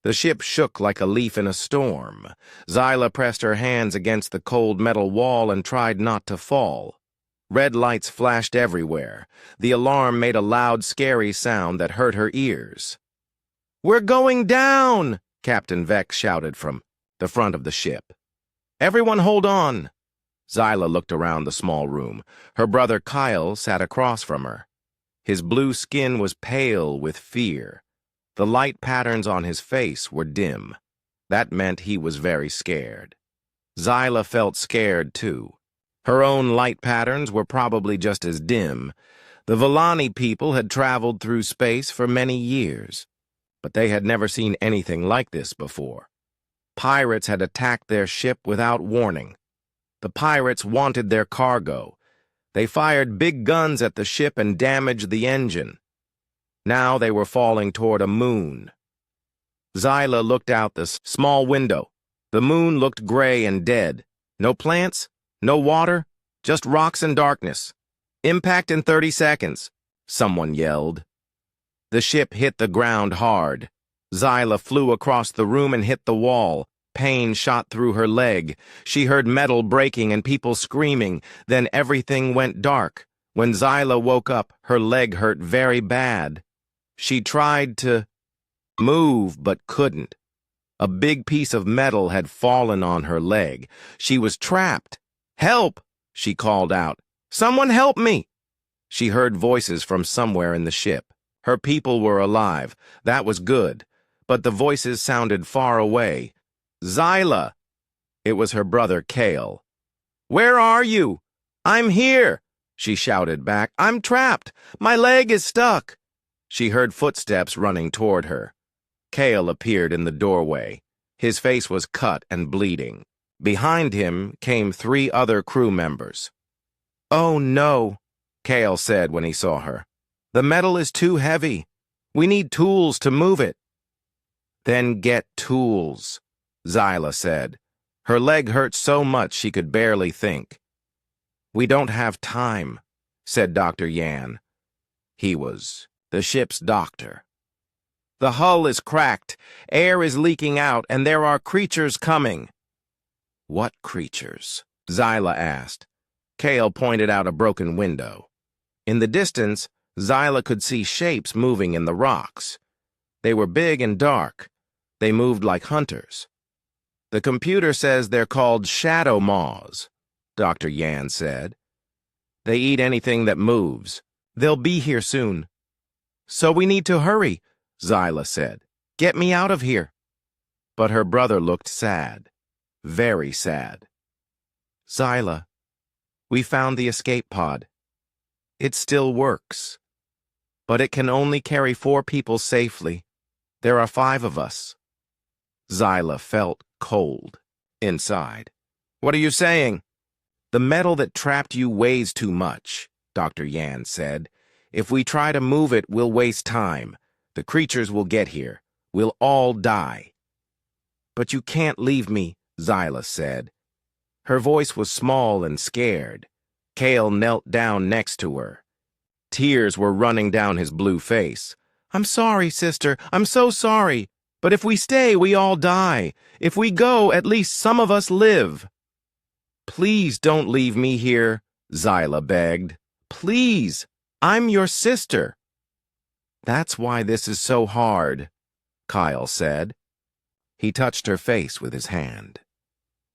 The ship shook like a leaf in a storm. Zyla pressed her hands against the cold metal wall and tried not to fall. Red lights flashed everywhere. The alarm made a loud, scary sound that hurt her ears. "We're going down!" Captain Vex shouted from the front of the ship. "Everyone hold on!" Zyla looked around the small room. Her brother Kyle sat across from her. His blue skin was pale with fear. The light patterns on his face were dim. That meant he was very scared. Zyla felt scared, too. Her own light patterns were probably just as dim. The Villani people had traveled through space for many years, but they had never seen anything like this before. Pirates had attacked their ship without warning. The pirates wanted their cargo. They fired big guns at the ship and damaged the engine. Now they were falling toward a moon. Zyla looked out the small window. The moon looked gray and dead. No plants, no water, just rocks and darkness. "Impact in 30 seconds, someone yelled. The ship hit the ground hard. Zyla flew across the room and hit the wall. Pain shot through her leg. She heard metal breaking and people screaming. Then everything went dark. When Zyla woke up, her leg hurt very bad. She tried to move but couldn't. A big piece of metal had fallen on her leg. She was trapped. "Help!" she called out. "Someone help me!" She heard voices from somewhere in the ship. Her people were alive. That was good. But the voices sounded far away. "Zyla!" It was her brother Kale. "Where are you?" "I'm here," she shouted back. "I'm trapped. My leg is stuck." She heard footsteps running toward her. Kale appeared in the doorway. His face was cut and bleeding. Behind him came 3 other crew members. "Oh no," Kale said when he saw her. "The metal is too heavy. We need tools to move it." "Then get tools," Zyla said. Her leg hurt so much she could barely think. "We don't have time," said Dr. Yan. He was the ship's doctor. "The hull is cracked, air is leaking out, and there are creatures coming." "What creatures?" Zyla asked. Kale pointed out a broken window. In the distance, Zyla could see shapes moving in the rocks. They were big and dark. They moved like hunters. "The computer says they're called shadow maws," Dr. Yan said. "They eat anything that moves. They'll be here soon." "So we need to hurry," Zyla said. "Get me out of here." But her brother looked sad. Very sad. "Zyla, we found the escape pod. It still works. But it can only carry 4 people safely. There are 5 of us." Zyla felt cold inside. "What are you saying?" "The metal that trapped you weighs too much," Dr. Yan said. "If we try to move it, we'll waste time. The creatures will get here. We'll all die." "But you can't leave me," Zyla said. Her voice was small and scared. Kale knelt down next to her. Tears were running down his blue face. "I'm sorry, sister. I'm so sorry. But if we stay, we all die. If we go, at least some of us live." "Please don't leave me here," Zyla begged. "Please, I'm your sister." "That's why this is so hard," Kyle said. He touched her face with his hand.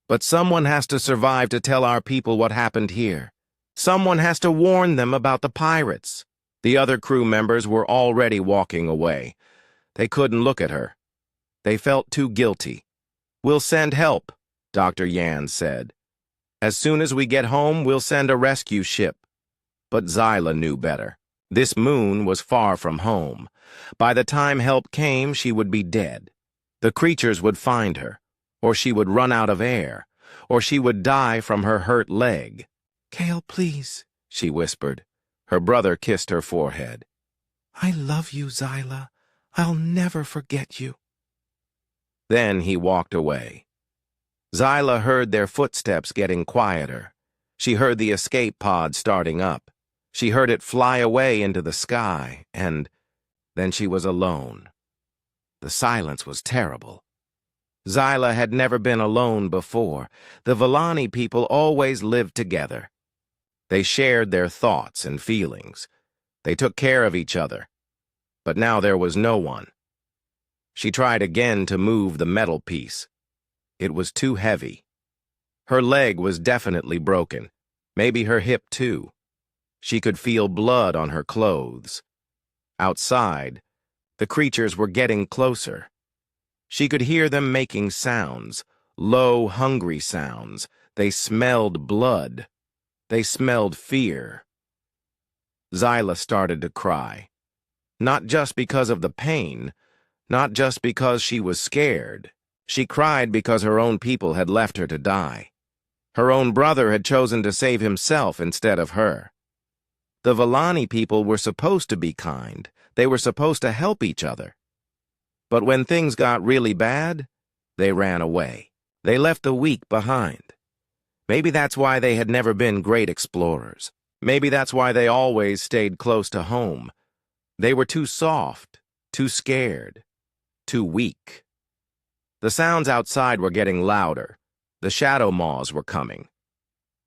"But someone has to survive to tell our people what happened here. Someone has to warn them about the pirates." The other crew members were already walking away. They couldn't look at her. They felt too guilty. "We'll send help," Dr. Yan said. "As soon as we get home, we'll send a rescue ship." But Zyla knew better. This moon was far from home. By the time help came, she would be dead. The creatures would find her, or she would run out of air, or she would die from her hurt leg. "Kale, please," she whispered. Her brother kissed her forehead. "I love you, Zyla. I'll never forget you." Then he walked away. Zyla heard their footsteps getting quieter. She heard the escape pod starting up. She heard it fly away into the sky, and then she was alone. The silence was terrible. Zyla had never been alone before. The Villani people always lived together. They shared their thoughts and feelings. They took care of each other. But now there was no one. She tried again to move the metal piece. It was too heavy. Her leg was definitely broken, maybe her hip too. She could feel blood on her clothes. Outside, the creatures were getting closer. She could hear them making sounds, low, hungry sounds. They smelled blood. They smelled fear. Zyla started to cry. Not just because of the pain, not just because she was scared. She cried because her own people had left her to die. Her own brother had chosen to save himself instead of her. The Villani people were supposed to be kind. They were supposed to help each other. But when things got really bad, they ran away. They left the weak behind. Maybe that's why they had never been great explorers. Maybe that's why they always stayed close to home. They were too soft, too scared, too weak. The sounds outside were getting louder. The shadow maws were coming.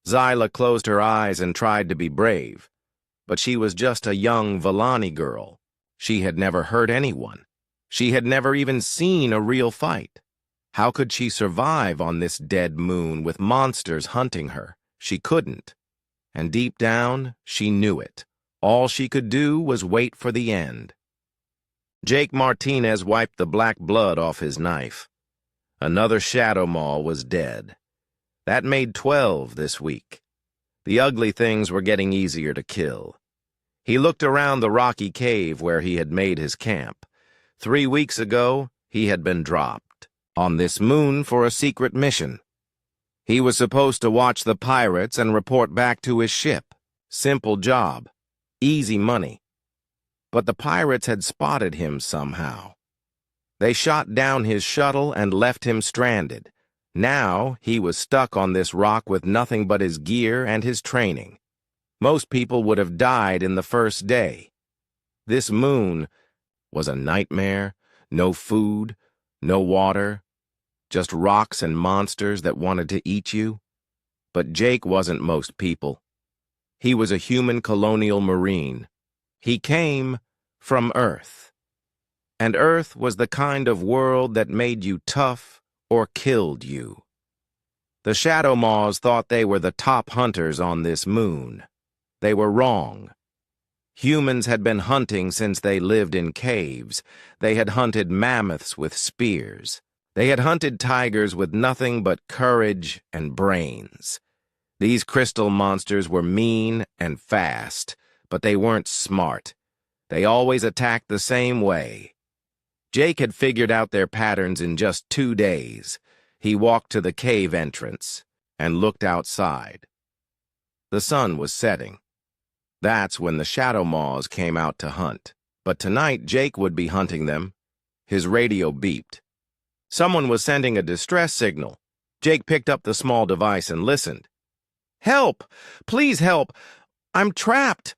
Zyla closed her eyes and tried to be brave. But she was just a young Villani girl. She had never hurt anyone. She had never even seen a real fight. How could she survive on this dead moon with monsters hunting her? She couldn't. And deep down, she knew it. All she could do was wait for the end. Jake Martinez wiped the black blood off his knife. Another shadow maw was dead. That made 12 this week. The ugly things were getting easier to kill. He looked around the rocky cave where he had made his camp. 3 weeks ago, he had been dropped on this moon for a secret mission. He was supposed to watch the pirates and report back to his ship. Simple job. Easy money. But the pirates had spotted him somehow. They shot down his shuttle and left him stranded. Now he was stuck on this rock with nothing but his gear and his training. Most people would have died in the first day. This moon was a nightmare. No food, no water, just rocks and monsters that wanted to eat you. But Jake wasn't most people. He was a human colonial marine. He came from Earth. And Earth was the kind of world that made you tough or killed you. The Shadow Maws thought they were the top hunters on this moon. They were wrong. Humans had been hunting since they lived in caves. They had hunted mammoths with spears. They had hunted tigers with nothing but courage and brains. These crystal monsters were mean and fast, but they weren't smart. They always attacked the same way. Jake had figured out their patterns in just 2 days. He walked to the cave entrance and looked outside. The sun was setting. That's when the Shadow Maws came out to hunt. But tonight, Jake would be hunting them. His radio beeped. Someone was sending a distress signal. Jake picked up the small device and listened. "Help! Please help! I'm trapped!"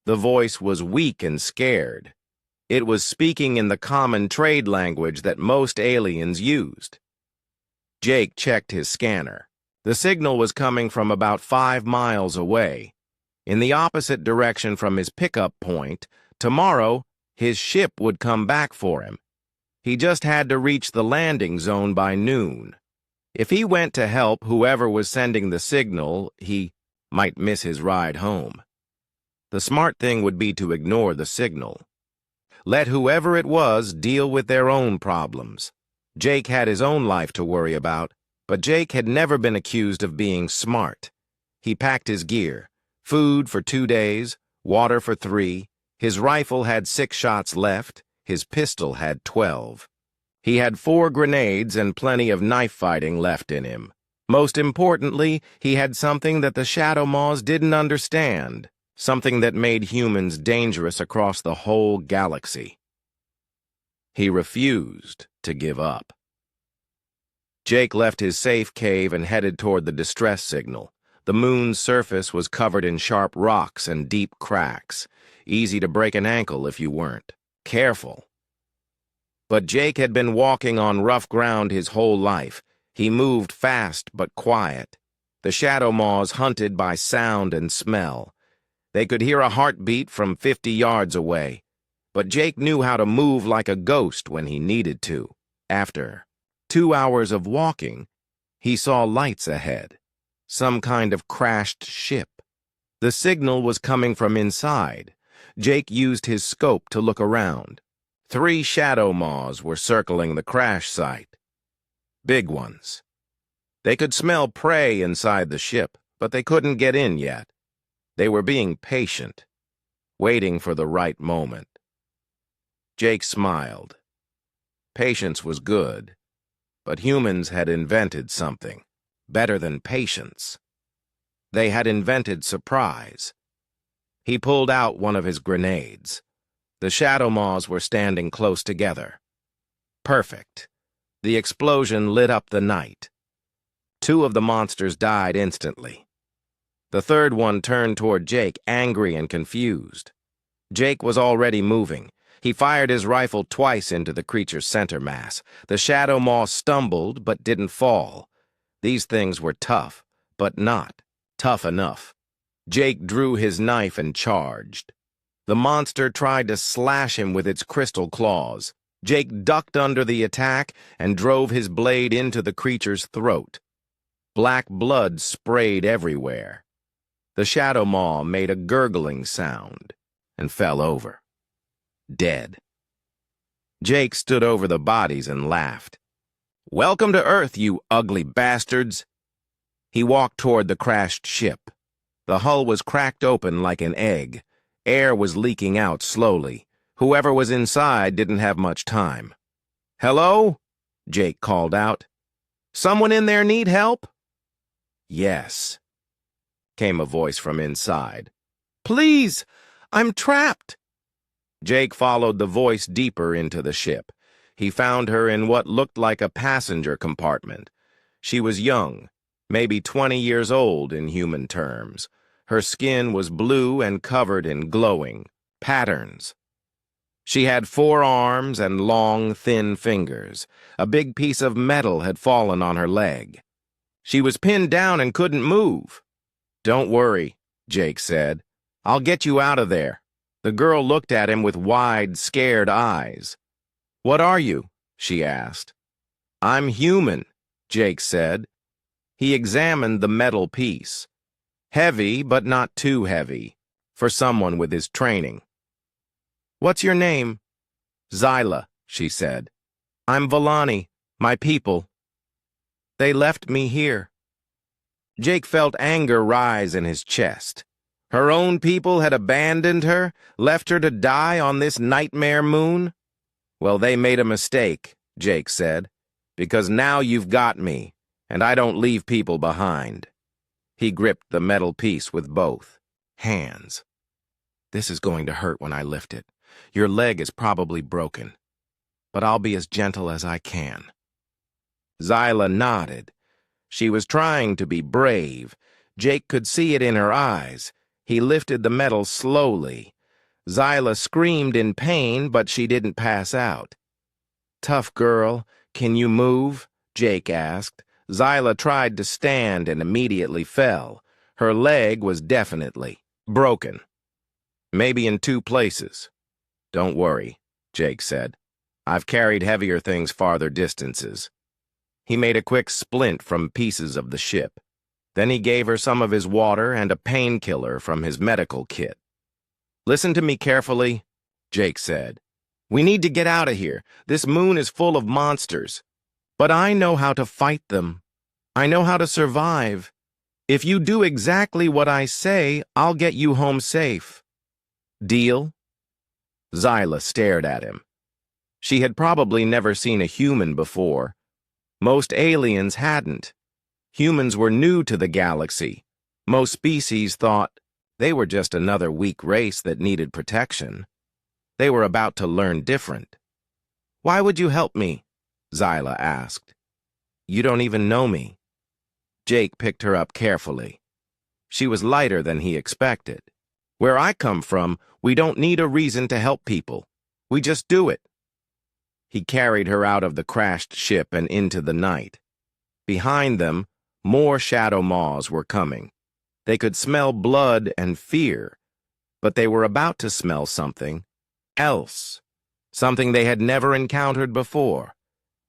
The voice was weak and scared. It was speaking in the common trade language that most aliens used. Jake checked his scanner. The signal was coming from about 5 miles away. In the opposite direction from his pickup point, tomorrow, his ship would come back for him. He just had to reach the landing zone by noon. If he went to help whoever was sending the signal, he might miss his ride home. The smart thing would be to ignore the signal. Let whoever it was deal with their own problems. Jake had his own life to worry about, but Jake had never been accused of being smart. He packed his gear. Food for 2 days, water for 3. His rifle had 6 shots left. His pistol had 12. He had 4 grenades and plenty of knife fighting left in him. Most importantly, he had something that the Shadow Maws didn't understand, something that made humans dangerous across the whole galaxy. He refused to give up. Jake left his safe cave and headed toward the distress signal. The moon's surface was covered in sharp rocks and deep cracks, easy to break an ankle if you weren't careful. But Jake had been walking on rough ground his whole life. He moved fast but quiet. The shadow maws hunted by sound and smell. They could hear a heartbeat from 50 yards away. But Jake knew how to move like a ghost when he needed to. After 2 hours of walking, he saw lights ahead. Some kind of crashed ship. The signal was coming from inside. Jake used his scope to look around. 3 shadow maws were circling the crash site. Big ones. They could smell prey inside the ship, but they couldn't get in yet. They were being patient, waiting for the right moment. Jake smiled. Patience was good, but humans had invented something better than patience. They had invented surprise. He pulled out one of his grenades. The shadow maws were standing close together. Perfect. The explosion lit up the night. 2 of the monsters died instantly. The third one turned toward Jake, angry and confused. Jake was already moving. He fired his rifle twice into the creature's center mass. The shadow maw stumbled but didn't fall. These things were tough, but not tough enough. Jake drew his knife and charged. The monster tried to slash him with its crystal claws. Jake ducked under the attack and drove his blade into the creature's throat. Black blood sprayed everywhere. The shadow maw made a gurgling sound and fell over, dead. Jake stood over the bodies and laughed. "Welcome to Earth, you ugly bastards." He walked toward the crashed ship. The hull was cracked open like an egg. Air was leaking out slowly. Whoever was inside didn't have much time. "Hello?" Jake called out. "Someone in there need help?" "Yes," came a voice from inside. "Please, I'm trapped." Jake followed the voice deeper into the ship. He found her in what looked like a passenger compartment. She was young, maybe 20 years old in human terms. Her skin was blue and covered in glowing patterns. She had 4 arms and long, thin fingers. A big piece of metal had fallen on her leg. She was pinned down and couldn't move. "Don't worry," Jake said. "I'll get you out of there." The girl looked at him with wide, scared eyes. "What are you?" she asked. "I'm human," Jake said. He examined the metal piece. Heavy, but not too heavy, for someone with his training. "What's your name?" "Zyla," she said. "I'm Volani, my people. They left me here." Jake felt anger rise in his chest. Her own people had abandoned her, left her to die on this nightmare moon? "Well, they made a mistake," Jake said, "because now you've got me, and I don't leave people behind." He gripped the metal piece with both hands. "This is going to hurt when I lift it. Your leg is probably broken, but I'll be as gentle as I can." Zyla nodded. She was trying to be brave. Jake could see it in her eyes. He lifted the metal slowly. Zyla screamed in pain, but she didn't pass out. "Tough girl, can you move?" Jake asked. Zyla tried to stand and immediately fell. Her leg was definitely broken. "Maybe in 2 places." "Don't worry," Jake said. "I've carried heavier things farther distances." He made a quick splint from pieces of the ship. Then he gave her some of his water and a painkiller from his medical kit. "Listen to me carefully," Jake said. "We need to get out of here. This moon is full of monsters. But I know how to fight them. I know how to survive. If you do exactly what I say, I'll get you home safe. Deal?" Zyla stared at him. She had probably never seen a human before. Most aliens hadn't. Humans were new to the galaxy. Most species thought they were just another weak race that needed protection. They were about to learn different. "Why would you help me?" Zyla asked. "You don't even know me." Jake picked her up carefully. She was lighter than he expected. "Where I come from, we don't need a reason to help people. We just do it." He carried her out of the crashed ship and into the night. Behind them, more shadow maws were coming. They could smell blood and fear, but they were about to smell something else, something they had never encountered before.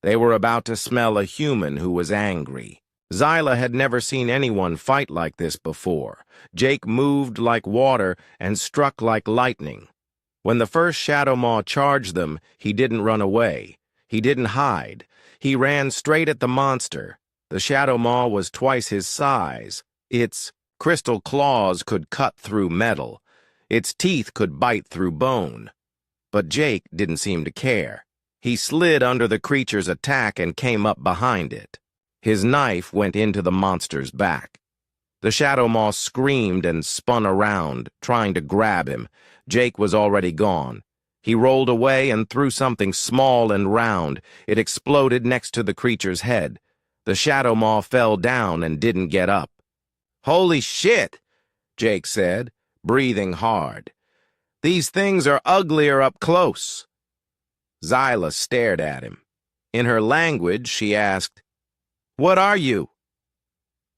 They were about to smell a human who was angry. Zyla had never seen anyone fight like this before. Jake moved like water and struck like lightning. When the first shadow maw charged them, he didn't run away. He didn't hide. He ran straight at the monster. The shadow maw was twice his size. Its crystal claws could cut through metal. Its teeth could bite through bone. But Jake didn't seem to care. He slid under the creature's attack and came up behind it. His knife went into the monster's back. The shadow maw screamed and spun around, trying to grab him. Jake was already gone. He rolled away and threw something small and round. It exploded next to the creature's head. The shadow maw fell down and didn't get up. "Holy shit," Jake said, breathing hard. "These things are uglier up close." Zyla stared at him. In her language, she asked, "What are you?"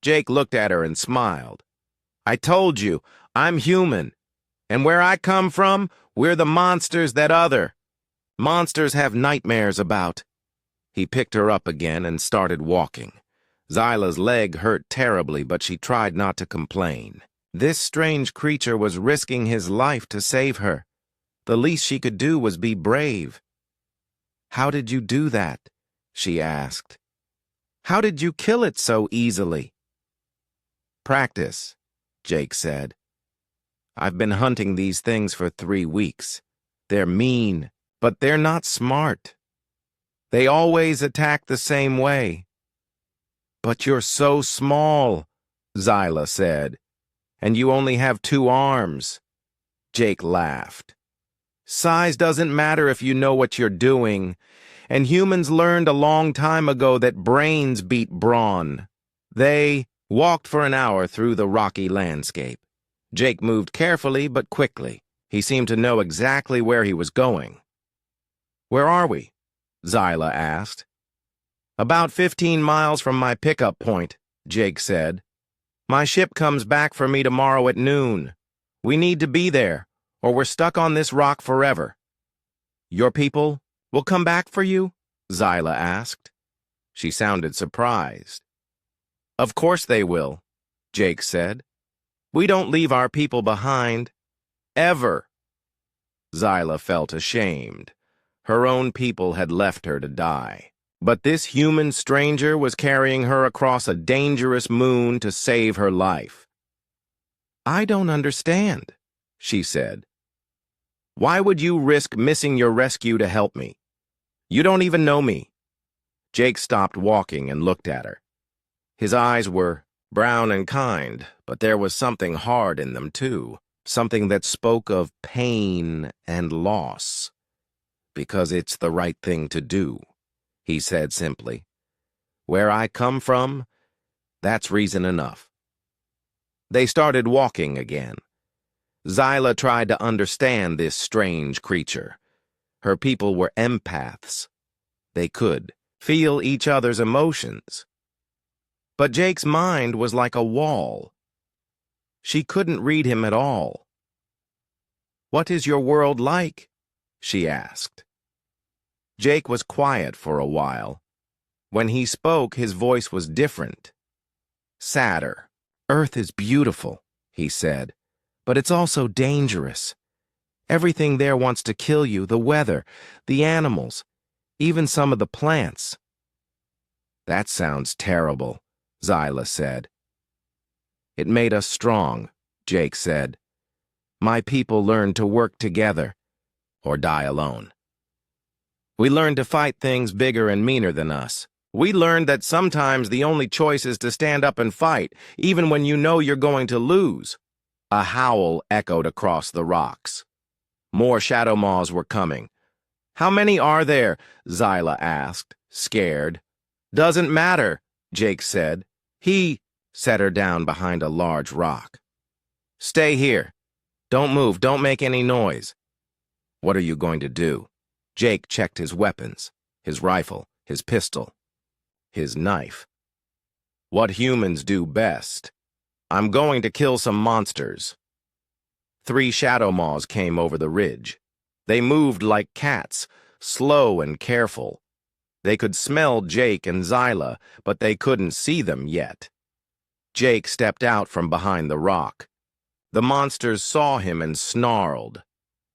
Jake looked at her and smiled. "I told you, I'm human. And where I come from, we're the monsters that other monsters have nightmares about." He picked her up again and started walking. Zyla's leg hurt terribly, but she tried not to complain. This strange creature was risking his life to save her. The least she could do was be brave. "How did you do that?" she asked. "How did you kill it so easily?" "Practice," Jake said. "I've been hunting these things for 3 weeks. They're mean, but they're not smart. They always attack the same way." "But you're so small," Zyla said, "and you only have 2 arms." Jake laughed. "Size doesn't matter if you know what you're doing, and humans learned a long time ago that brains beat brawn." They walked for an hour through the rocky landscape. Jake moved carefully but quickly. He seemed to know exactly where he was going. "Where are we?" Zyla asked. "About 15 miles from my pickup point," Jake said. "My ship comes back for me tomorrow at noon. We need to be there, or we're stuck on this rock forever." "Your people will come back for you?" Zyla asked. She sounded surprised. "Of course they will," Jake said. "We don't leave our people behind. Ever." Zyla felt ashamed. Her own people had left her to die. But this human stranger was carrying her across a dangerous moon to save her life. "I don't understand," she said. "Why would you risk missing your rescue to help me? You don't even know me." Jake stopped walking and looked at her. His eyes were brown and kind, but there was something hard in them, too. Something that spoke of pain and loss. "Because it's the right thing to do," he said simply. "Where I come from, that's reason enough." They started walking again. Zyla tried to understand this strange creature. Her people were empaths. They could feel each other's emotions. But Jake's mind was like a wall. She couldn't read him at all. "What is your world like?" she asked. Jake was quiet for a while. When he spoke, his voice was different. Sadder. "Earth is beautiful," he said, "but it's also dangerous. Everything there wants to kill you, the weather, the animals, even some of the plants." "That sounds terrible," Zyla said. "It made us strong," Jake said. "My people learned to work together, or die alone. We learned to fight things bigger and meaner than us. We learned that sometimes the only choice is to stand up and fight, even when you know you're going to lose." A howl echoed across the rocks. More shadow maws were coming. "How many are there?" Zyla asked, scared. "Doesn't matter," Jake said. He set her down behind a large rock. "Stay here. Don't move, don't make any noise." "What are you going to do?" Jake checked his weapons, his rifle, his pistol, his knife. What humans do best. I'm going to kill some monsters. 3 shadow maws came over the ridge. They moved like cats, slow and careful. They could smell Jake and Xyla, but they couldn't see them yet. Jake stepped out from behind the rock. The monsters saw him and snarled.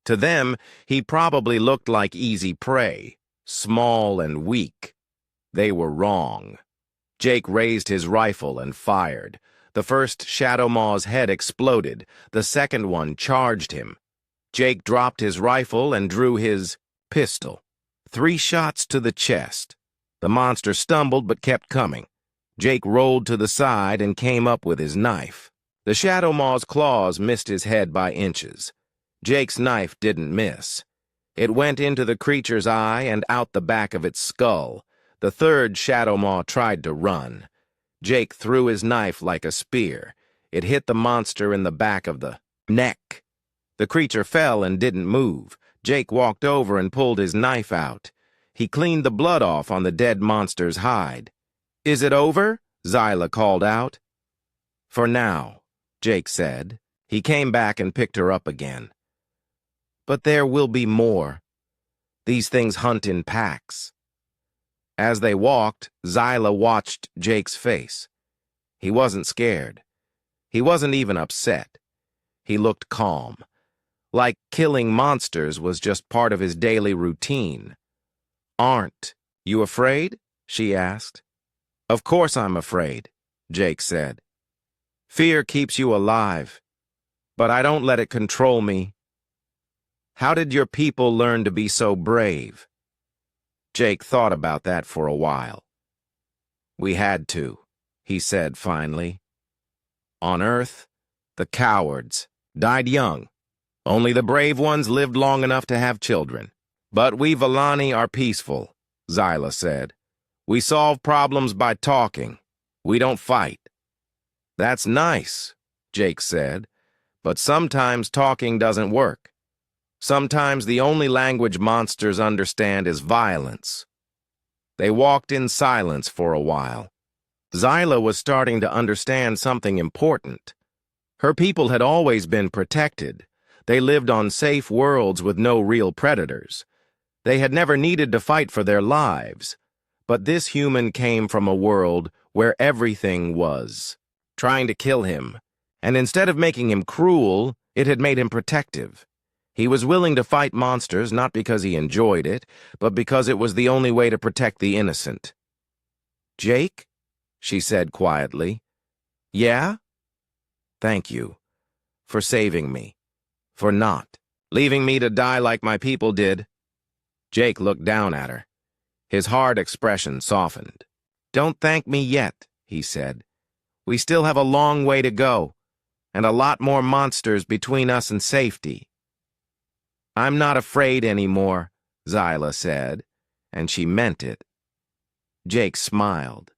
To them, he probably looked like easy prey, small and weak. They were wrong. Jake raised his rifle and fired. The first shadow maw's head exploded. The second one charged him. Jake dropped his rifle and drew his pistol. 3 shots to the chest. The monster stumbled but kept coming. Jake rolled to the side and came up with his knife. The shadow maw's claws missed his head by inches. Jake's knife didn't miss. It went into the creature's eye and out the back of its skull. The third shadow maw tried to run. Jake threw his knife like a spear. It hit the monster in the back of the neck. The creature fell and didn't move. Jake walked over and pulled his knife out. He cleaned the blood off on the dead monster's hide. "Is it over?" Xyla called out. "For now," Jake said. He came back and picked her up again. "But there will be more. These things hunt in packs." As they walked, Xyla watched Jake's face. He wasn't scared. He wasn't even upset. He looked calm, like killing monsters was just part of his daily routine. "Aren't you afraid?" she asked. "Of course I'm afraid," Jake said. "Fear keeps you alive, but I don't let it control me." "How did your people learn to be so brave?" Jake thought about that for a while. "We had to," he said finally. "On Earth, the cowards died young. Only the brave ones lived long enough to have children. But we Villani are peaceful," Xyla said. "We solve problems by talking. We don't fight." "That's nice," Jake said, "but sometimes talking doesn't work. Sometimes the only language monsters understand is violence." They walked in silence for a while. Xyla was starting to understand something important. Her people had always been protected. They lived on safe worlds with no real predators. They had never needed to fight for their lives. But this human came from a world where everything was trying to kill him, and instead of making him cruel, it had made him protective. He was willing to fight monsters not because he enjoyed it, but because it was the only way to protect the innocent. "Jake?" she said quietly. "Yeah?" "Thank you for saving me, for not leaving me to die like my people did." Jake looked down at her. His hard expression softened. "Don't thank me yet," he said. "We still have a long way to go, and a lot more monsters between us and safety." "I'm not afraid anymore," Xyla said, and she meant it. Jake smiled.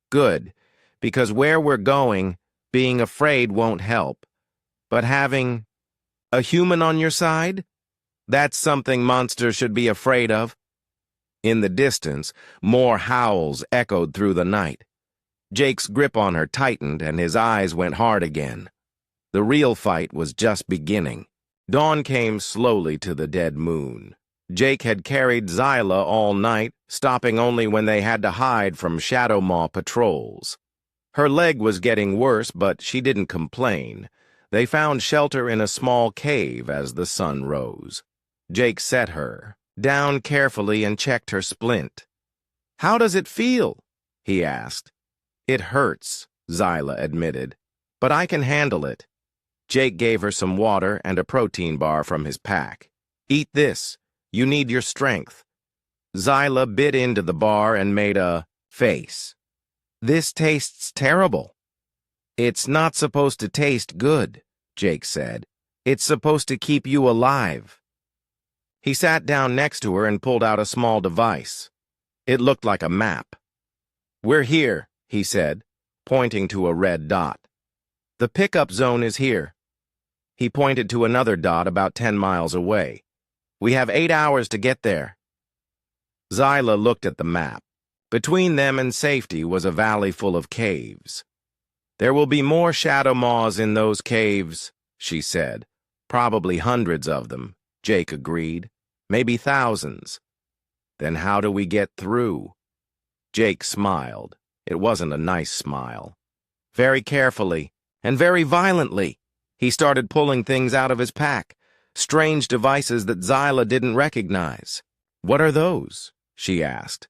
"Good, because where we're going, being afraid won't help. But having a human on your side, that's something monsters should be afraid of." In the distance, more howls echoed through the night. Jake's grip on her tightened and his eyes went hard again. The real fight was just beginning. Dawn came slowly to the dead moon. Jake had carried Xyla all night, stopping only when they had to hide from Shadow Maw patrols. Her leg was getting worse, but she didn't complain. They found shelter in a small cave as the sun rose. Jake set her down carefully and checked her splint. "How does it feel?" he asked. "It hurts," Xyla admitted, "but I can handle it." Jake gave her some water and a protein bar from his pack. "Eat this. You need your strength." Xyla bit into the bar and made a face. "This tastes terrible." "It's not supposed to taste good," Jake said. "It's supposed to keep you alive." He sat down next to her and pulled out a small device. It looked like a map. "We're here," he said, pointing to a red dot. "The pickup zone is here." He pointed to another dot about 10 miles away. We have 8 hours to get there. Zyla looked at the map. Between them and safety was a valley full of caves. There will be more shadow maws in those caves, she said. Probably hundreds of them, Jake agreed. Maybe thousands. Then how do we get through? Jake smiled. It wasn't a nice smile. Very carefully, and very violently, he started pulling things out of his pack, strange devices that Zyla didn't recognize. What are those? She asked.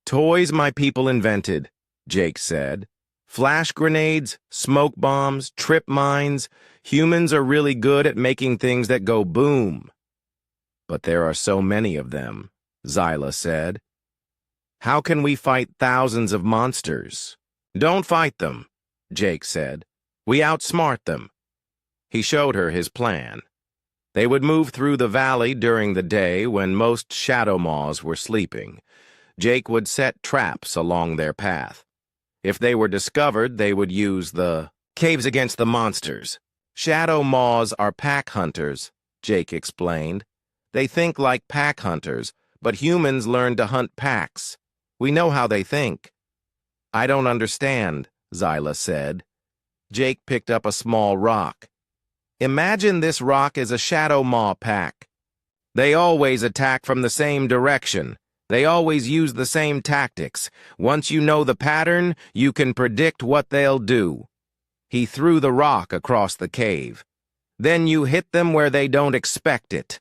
Toys my people invented, Jake said. Flash grenades, smoke bombs, trip mines. Humans are really good at making things that go boom. But there are so many of them, Zyla said. How can we fight thousands of monsters? Don't fight them, Jake said. We outsmart them. He showed her his plan. They would move through the valley during the day when most shadow maws were sleeping. Jake would set traps along their path. If they were discovered, they would use the caves against the monsters. Shadow maws are pack hunters, Jake explained. They think like pack hunters, but humans learn to hunt packs. We know how they think. I don't understand, Zyla said. Jake picked up a small rock. Imagine this rock is a shadow maw pack. They always attack from the same direction. They always use the same tactics. Once you know the pattern, you can predict what they'll do. He threw the rock across the cave. Then you hit them where they don't expect it.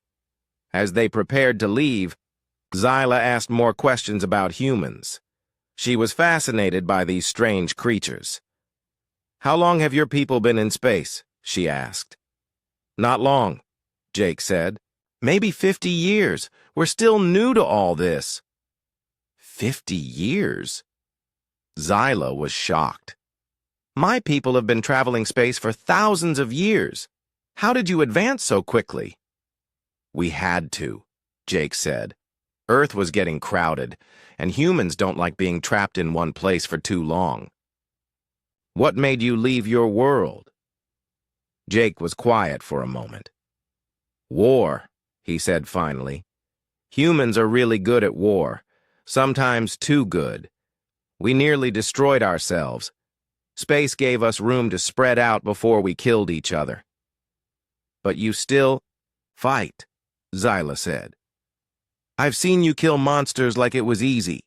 As they prepared to leave, Zyla asked more questions about humans. She was fascinated by these strange creatures. How long have your people been in space? She asked. Not long, Jake said. Maybe 50 years. We're still new to all this. 50 years? Zyla was shocked. My people have been traveling space for thousands of years. How did you advance so quickly? We had to, Jake said. Earth was getting crowded, and humans don't like being trapped in one place for too long. What made you leave your world? Jake was quiet for a moment. War, he said finally. Humans are really good at war, sometimes too good. We nearly destroyed ourselves. Space gave us room to spread out before we killed each other. But you still fight, Zyla said. I've seen you kill monsters like it was easy.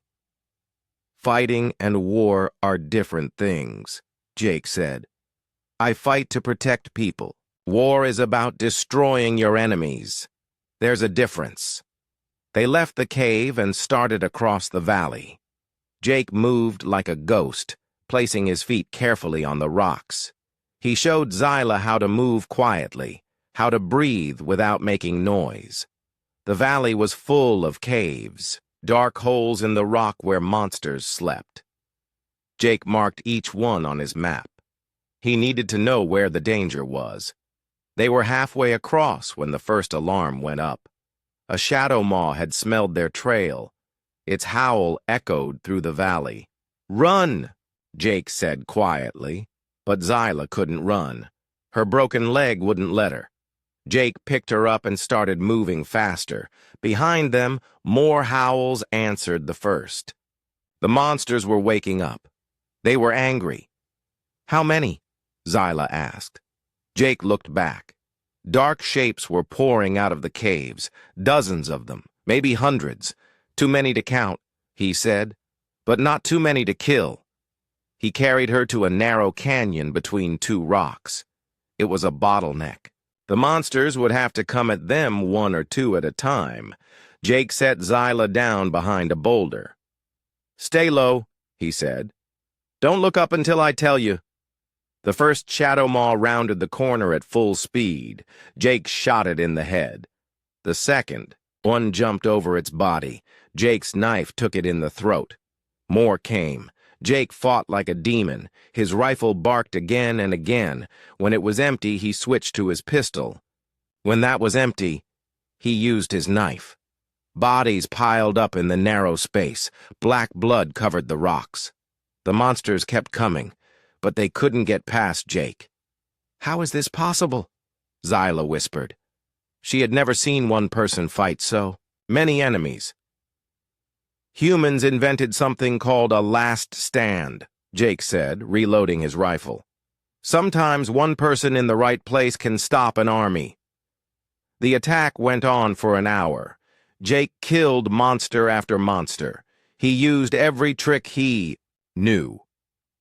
Fighting and war are different things, Jake said. I fight to protect people. War is about destroying your enemies. There's a difference. They left the cave and started across the valley. Jake moved like a ghost, placing his feet carefully on the rocks. He showed Zyla how to move quietly, how to breathe without making noise. The valley was full of caves, dark holes in the rock where monsters slept. Jake marked each one on his map. He needed to know where the danger was. They were halfway across when the first alarm went up. A shadow maw had smelled their trail. Its howl echoed through the valley. Run, Jake said quietly, but Zyla couldn't run. Her broken leg wouldn't let her. Jake picked her up and started moving faster. Behind them, more howls answered the first. The monsters were waking up. They were angry. How many? Zyla asked. Jake looked back. Dark shapes were pouring out of the caves, dozens of them, maybe hundreds. Too many to count, he said, but not too many to kill. He carried her to a narrow canyon between two rocks. It was a bottleneck. The monsters would have to come at them one or two at a time. Jake set Zyla down behind a boulder. Stay low, he said. Don't look up until I tell you. The first shadow maw rounded the corner at full speed. Jake shot it in the head. The second, one jumped over its body. Jake's knife took it in the throat. More came. Jake fought like a demon. His rifle barked again and again. When it was empty, he switched to his pistol. When that was empty, he used his knife. Bodies piled up in the narrow space. Black blood covered the rocks. The monsters kept coming, but they couldn't get past Jake. How is this possible? Zyla whispered. She had never seen one person fight so many enemies. Humans invented something called a last stand, Jake said, reloading his rifle. Sometimes one person in the right place can stop an army. The attack went on for an hour. Jake killed monster after monster. He used every trick he knew.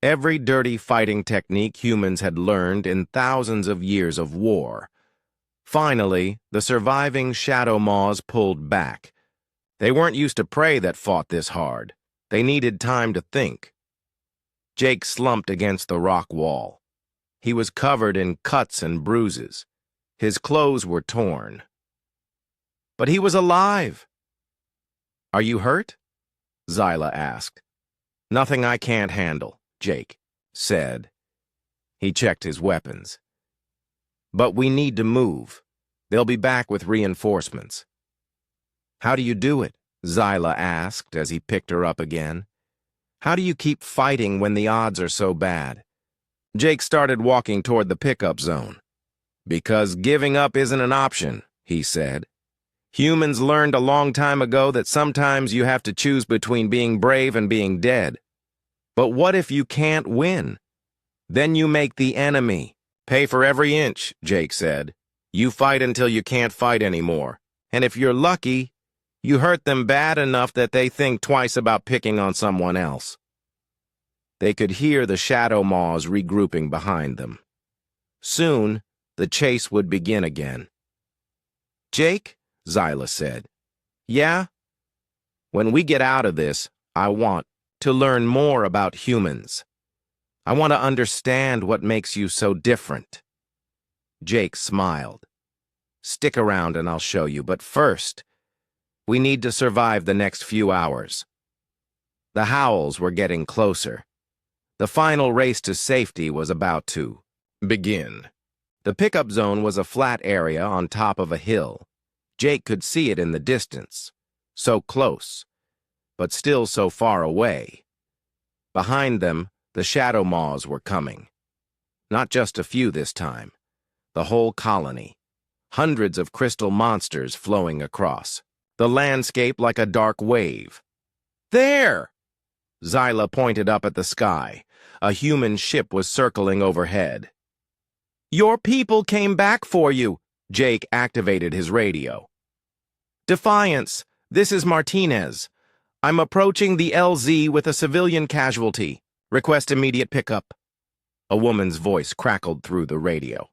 Every dirty fighting technique humans had learned in thousands of years of war. Finally, the surviving shadow maws pulled back. They weren't used to prey that fought this hard. They needed time to think. Jake slumped against the rock wall. He was covered in cuts and bruises. His clothes were torn. But he was alive. "Are you hurt?" Zyla asked. "Nothing I can't handle," Jake said. He checked his weapons. "But we need to move. They'll be back with reinforcements." "How do you do it?" Zyla asked as he picked her up again. "How do you keep fighting when the odds are so bad?" Jake started walking toward the pickup zone. "Because giving up isn't an option," he said. "Humans learned a long time ago that sometimes you have to choose between being brave and being dead. But what if you can't win? Then you make the enemy. Pay for every inch," Jake said. "You fight until you can't fight anymore. And if you're lucky, you hurt them bad enough that they think twice about picking on someone else." They could hear the shadow maws regrouping behind them. Soon, the chase would begin again. "Jake," Zyla said. "Yeah? When we get out of this, I want to learn more about humans. I want to understand what makes you so different." Jake smiled. "Stick around and I'll show you, but first, we need to survive the next few hours." The howls were getting closer. The final race to safety was about to begin. The pickup zone was a flat area on top of a hill. Jake could see it in the distance. So close, but still so far away. Behind them, the shadow maws were coming. Not just a few this time. The whole colony. Hundreds of crystal monsters flowing across. The landscape like a dark wave. "There!" Zyla pointed up at the sky. A human ship was circling overhead. "Your people came back for you." Jake activated his radio. "Defiance, this is Martinez. I'm approaching the LZ with a civilian casualty. Request immediate pickup." A woman's voice crackled through the radio.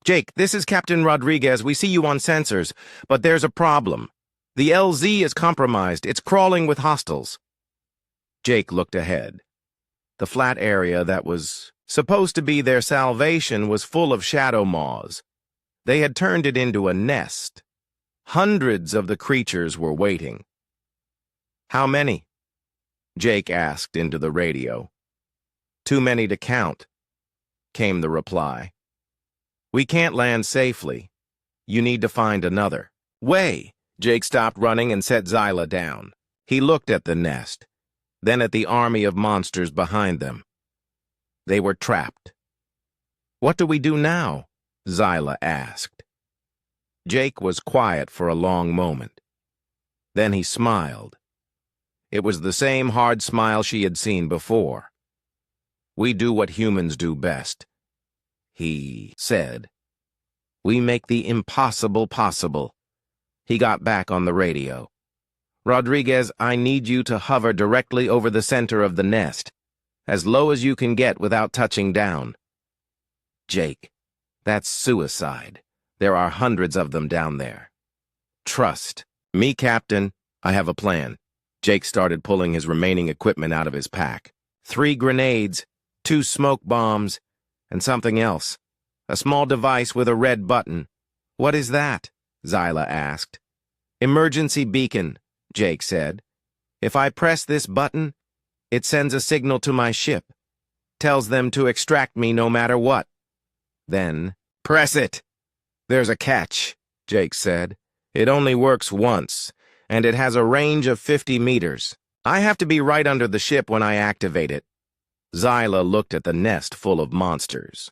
"Jake, this is Captain Rodriguez. We see you on sensors, but there's a problem. The LZ is compromised. It's crawling with hostiles." Jake looked ahead. The flat area that was supposed to be their salvation was full of shadow maws. They had turned it into a nest. Hundreds of the creatures were waiting. "How many?" Jake asked into the radio. "Too many to count," came the reply. "We can't land safely. You need to find another way." Jake stopped running and set Zyla down. He looked at the nest, then at the army of monsters behind them. They were trapped. "What do we do now?" Zyla asked. Jake was quiet for a long moment. Then he smiled. It was the same hard smile she had seen before. "We do what humans do best," he said. "We make the impossible possible." He got back on the radio. "Rodriguez, I need you to hover directly over the center of the nest, as low as you can get without touching down." "Jake, that's suicide. There are hundreds of them down there." "Trust me, Captain. I have a plan." Jake started pulling his remaining equipment out of his pack. 3 grenades, 2 smoke bombs, and something else. A small device with a red button. "What is that?" Zyla asked. "Emergency beacon," Jake said. "If I press this button, it sends a signal to my ship. Tells them to extract me no matter what." Then, "Press it." "There's a catch," Jake said. "It only works once, and it has a range of 50 meters. I have to be right under the ship when I activate it." Zyla looked at the nest full of monsters.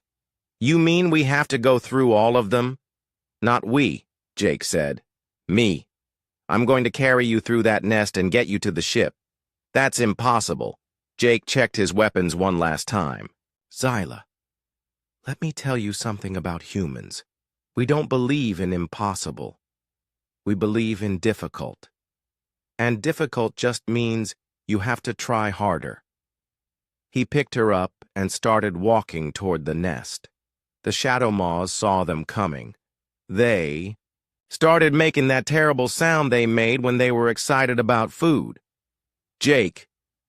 "You mean we have to go through all of them?" "Not we," Jake said. Me. I'm going to carry you through that nest and get you to the ship. That's impossible. Jake checked his weapons one last time. Zyla, let me tell you something about humans. We don't believe in impossible. We believe in difficult. And difficult just means you have to try harder. He picked her up and started walking toward the nest. The shadow maws saw them coming. They started making that terrible sound they made when they were excited about food. Jake,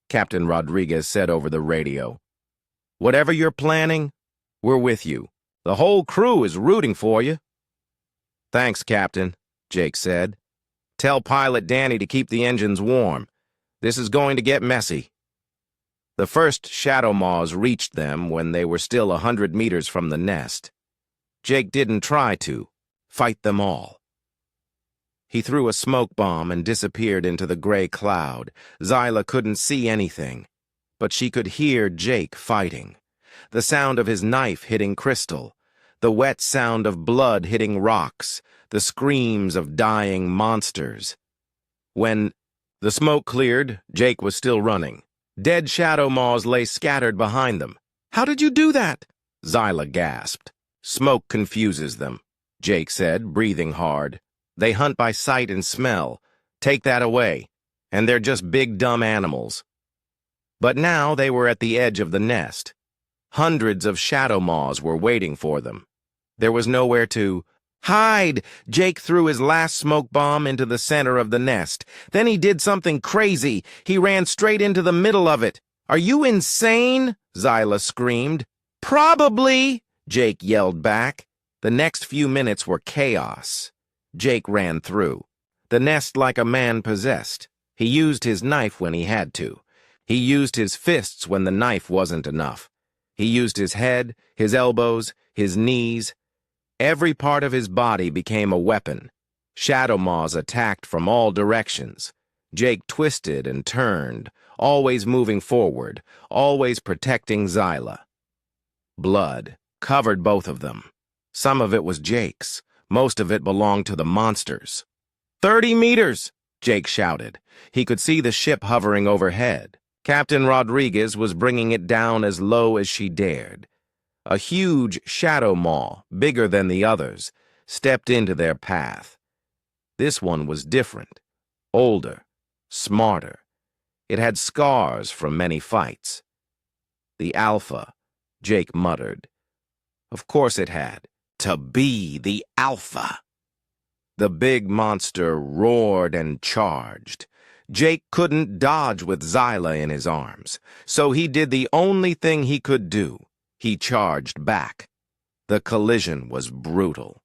Captain Rodriguez said over the radio, whatever you're planning, we're with you. The whole crew is rooting for you. Thanks, Captain, Jake said. Tell Pilot Danny to keep the engines warm. This is going to get messy. The first shadow maws reached them when they were still 100 meters from the nest. Jake didn't try to fight them all. He threw a smoke bomb and disappeared into the gray cloud. Zyla couldn't see anything, but she could hear Jake fighting. The sound of his knife hitting crystal, the wet sound of blood hitting rocks, the screams of dying monsters. When the smoke cleared, Jake was still running. Dead shadow maws lay scattered behind them. How did you do that? Zyla gasped. Smoke confuses them, Jake said, breathing hard. They hunt by sight and smell. Take that away, and they're just big dumb animals. But now they were at the edge of the nest. Hundreds of shadow maws were waiting for them. There was nowhere to hide. Jake threw his last smoke bomb into the center of the nest. Then he did something crazy. He ran straight into the middle of it. Are you insane? Zyla screamed. Probably, Jake yelled back. The next few minutes were chaos. Jake ran through the nest like a man possessed. He used his knife when he had to. He used his fists when the knife wasn't enough. He used his head, his elbows, his knees. Every part of his body became a weapon. Shadow maws attacked from all directions. Jake twisted and turned, always moving forward, always protecting Zyla. Blood covered both of them. Some of it was Jake's. Most of it belonged to the monsters. 30 meters, Jake shouted. He could see the ship hovering overhead. Captain Rodriguez was bringing it down as low as she dared. A huge shadow maw, bigger than the others, stepped into their path. This one was different, older, smarter. It had scars from many fights. The Alpha, Jake muttered. Of course it had. To be the Alpha. The big monster roared and charged. Jake couldn't dodge with Zyla in his arms, so he did the only thing he could do. He charged back. The collision was brutal.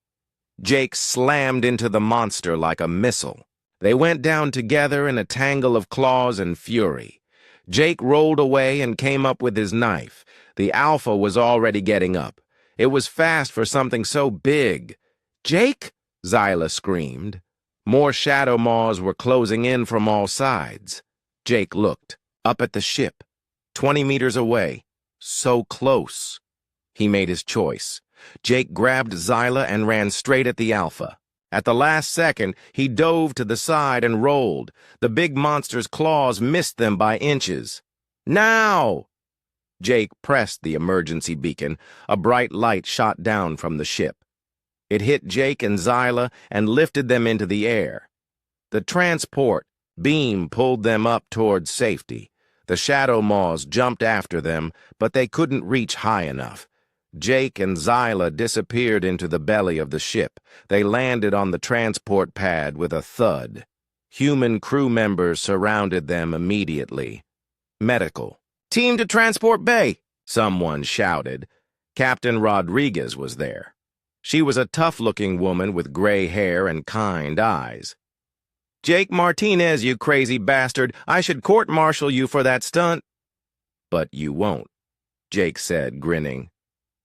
Jake slammed into the monster like a missile. They went down together in a tangle of claws and fury. Jake rolled away and came up with his knife. The Alpha was already getting up. It was fast for something so big. Jake? Zyla screamed. More shadow maws were closing in from all sides. Jake looked, up at the ship, 20 meters away. So close. He made his choice. Jake grabbed Zyla and ran straight at the Alpha. At the last second, he dove to the side and rolled. The big monster's claws missed them by inches. Now! Jake pressed the emergency beacon. A bright light shot down from the ship. It hit Jake and Zyla and lifted them into the air. The transport beam pulled them up towards safety. The shadow maws jumped after them, but they couldn't reach high enough. Jake and Zyla disappeared into the belly of the ship. They landed on the transport pad with a thud. Human crew members surrounded them immediately. Medical. Team to Transport Bay, someone shouted. Captain Rodriguez was there. She was a tough-looking woman with gray hair and kind eyes. Jake Martinez, you crazy bastard. I should court-martial you for that stunt. But you won't, Jake said, grinning.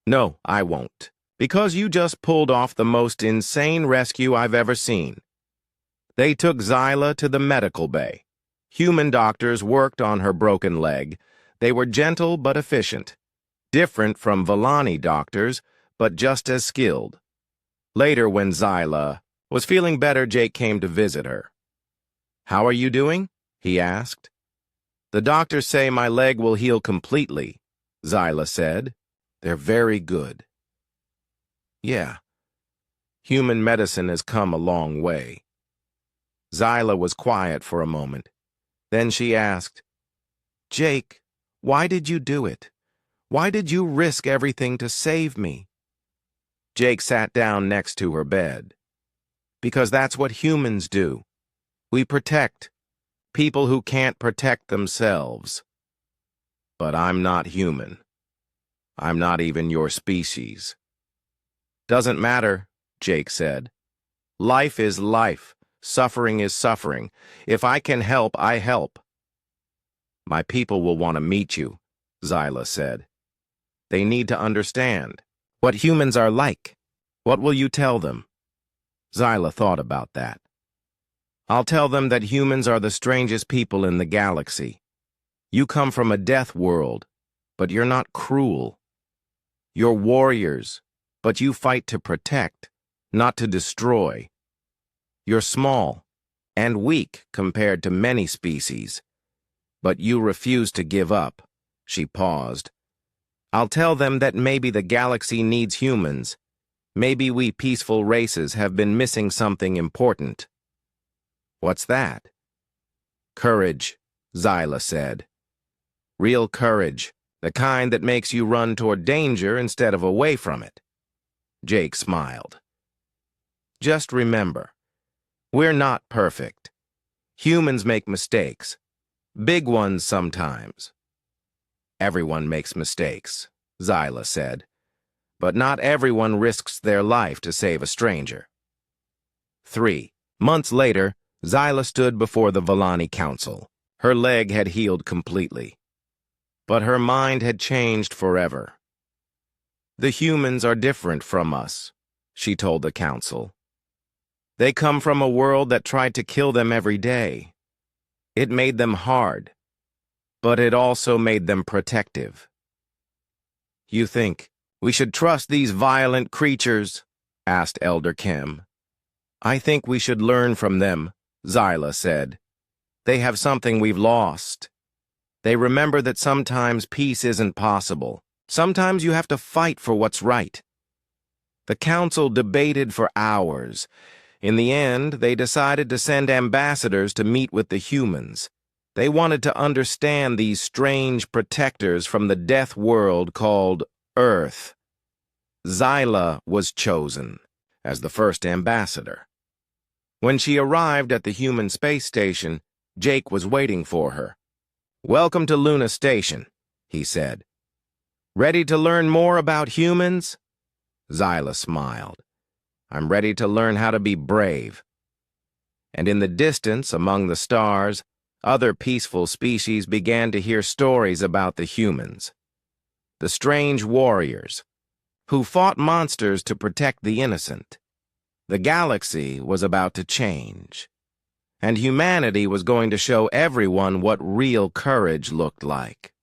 No, I won't, because you just pulled off the most insane rescue I've ever seen. They took Zyla to the medical bay. Human doctors worked on her broken leg. They were gentle but efficient. Different from Villani doctors, but just as skilled. Later, when Zyla Was feeling better, Jake came to visit her. "How are you doing?" he asked. "The doctors say my leg will heal completely," Zyla said. "They're very good." Yeah, human medicine has come a long way. Zyla was quiet for a moment. Then she asked, "Jake, why did you do it? Why did you risk everything to save me?" Jake sat down next to her bed. "Because that's what humans do. We protect people who can't protect themselves. But I'm not human. I'm not even your species." "Doesn't matter," Jake said. "Life is life. Suffering is suffering. If I can help, I help." "My people will want to meet you," Zyla said. "They need to understand what humans are like. What will you tell them?" Zyla thought about that. "I'll tell them that humans are the strangest people in the galaxy. You come from a death world, but you're not cruel. You're warriors, but you fight to protect, not to destroy. You're small and weak compared to many species, but you refuse to give up." She paused. "I'll tell them that maybe the galaxy needs humans. Maybe we peaceful races have been missing something important." "What's that?" "Courage," Zyla said. "Real courage, the kind that makes you run toward danger instead of away from it." Jake smiled. "Just remember, we're not perfect. Humans make mistakes. Big ones sometimes." "Everyone makes mistakes," Zyla said. "But not everyone risks their life to save a stranger." 3 months later, Zyla stood before the Villani Council. Her leg had healed completely. But her mind had changed forever. "The humans are different from us," she told the council. "They come from a world that tried to kill them every day. It made them hard, but it also made them protective." "You think we should trust these violent creatures?" asked Elder Kim. "I think we should learn from them," Zyla said. "They have something we've lost. They remember that sometimes peace isn't possible. Sometimes you have to fight for what's right." The council debated for hours. In the end, they decided to send ambassadors to meet with the humans. They wanted to understand these strange protectors from the death world called Earth. Zyla was chosen as the first ambassador. When she arrived at the human space station, Jake was waiting for her. "Welcome to Luna Station," he said. "Ready to learn more about humans?" Zyla smiled. "I'm ready to learn how to be brave." And in the distance, among the stars, other peaceful species began to hear stories about the humans. The strange warriors, who fought monsters to protect the innocent. The galaxy was about to change, and humanity was going to show everyone what real courage looked like.